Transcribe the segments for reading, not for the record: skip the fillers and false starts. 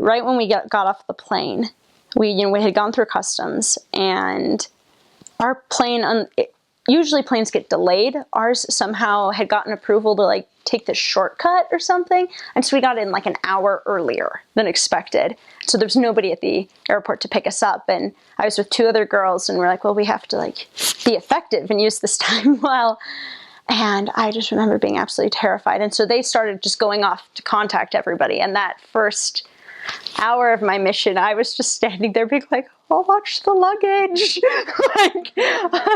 right when we got off the plane, we had gone through customs, and our plane, usually planes get delayed. Ours somehow had gotten approval to like take the shortcut or something. And so we got in like an hour earlier than expected. So there's nobody at the airport to pick us up. And I was with 2 other girls, and we're like, well, we have to like be effective and use this time well. And I just remember being absolutely terrified. And so they started just going off to contact everybody. And that first hour of my mission, I was just standing there being like, I'll watch the luggage.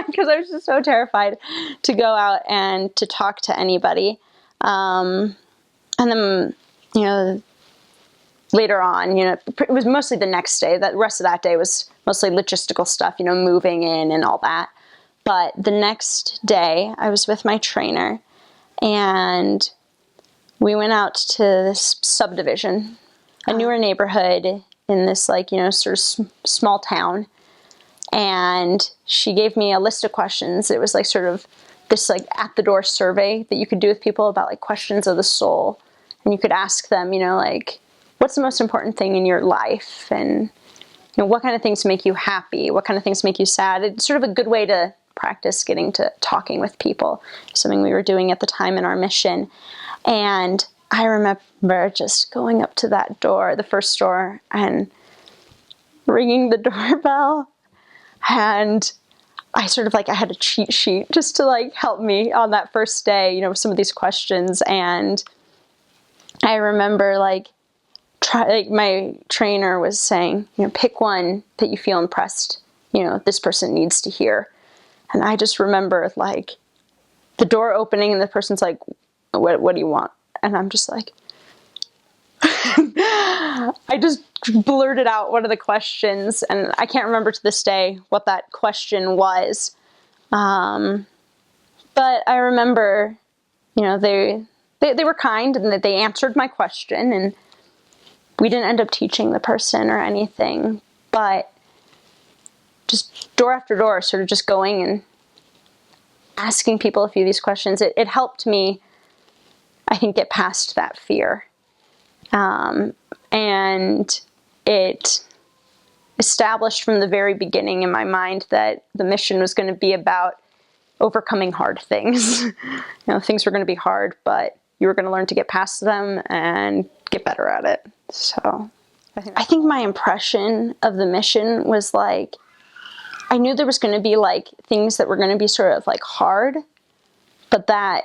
Because I was just so terrified to go out and to talk to anybody. And then, later on, it was mostly the next day. The rest of that day was mostly logistical stuff, moving in and all that. But the next day, I was with my trainer, and we went out to this subdivision, a newer neighborhood in this sort of small town. And she gave me a list of questions. It was like sort of this like at the door survey that you could do with people about like questions of the soul. And you could ask them, like, what's the most important thing in your life? And, what kind of things make you happy? What kind of things make you sad? It's sort of a good way to practice getting to talking with people, something we were doing at the time in our mission. And I remember just going up to that door, the first door, and ringing the doorbell. And I sort of I had a cheat sheet just to like help me on that first day, with some of these questions. And I remember my trainer was saying, pick one that you feel impressed, this person needs to hear. And I just remember the door opening and the person's like, what do you want? And I'm just like, I just blurted out one of the questions, and I can't remember to this day what that question was. But I remember, they were kind, and that they answered my question, and we didn't end up teaching the person or anything, but just door after door, sort of just going and asking people a few of these questions. It helped me, I think, get past that fear. And it established from the very beginning in my mind that the mission was going to be about overcoming hard things. Things were going to be hard, but you were going to learn to get past them and get better at it. So I think my impression of the mission was I knew there was going to be things that were going to be sort of hard, but that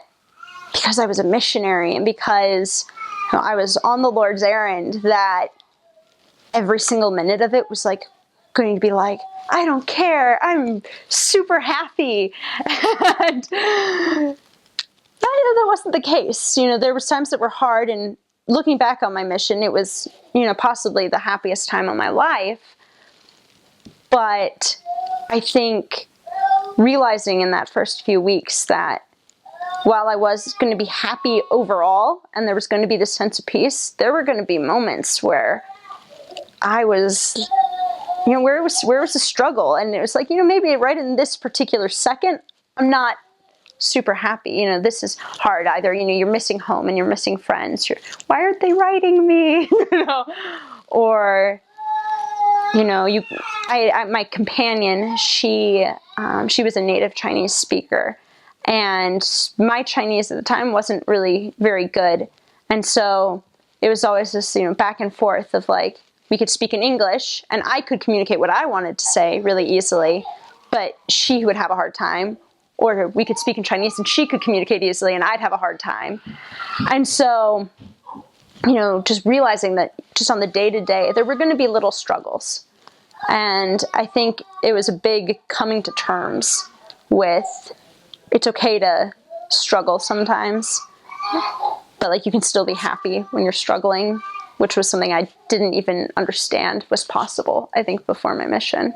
because I was a missionary and because I was on the Lord's errand, that every single minute of it was going to be I don't care, I'm super happy. And that wasn't the case. There was times that were hard, and looking back on my mission, it was, possibly the happiest time of my life. But I think realizing in that first few weeks that while I was going to be happy overall, and there was going to be this sense of peace, there were going to be moments where I was, where it was a struggle. And it was maybe right in this particular second, I'm not super happy. This is hard. Either, you're missing home and you're missing friends. Why aren't they writing me? Or, my companion, she was a native Chinese speaker. And my Chinese at the time wasn't really very good. And so it was always this, back and forth of we could speak in English and I could communicate what I wanted to say really easily, but she would have a hard time. Or we could speak in Chinese and she could communicate easily and I'd have a hard time. And so, just realizing that just on the day-to-day, there were going to be little struggles. And I think it was a big coming to terms with it's okay to struggle sometimes, but you can still be happy when you're struggling, which was something I didn't even understand was possible, I think, before my mission.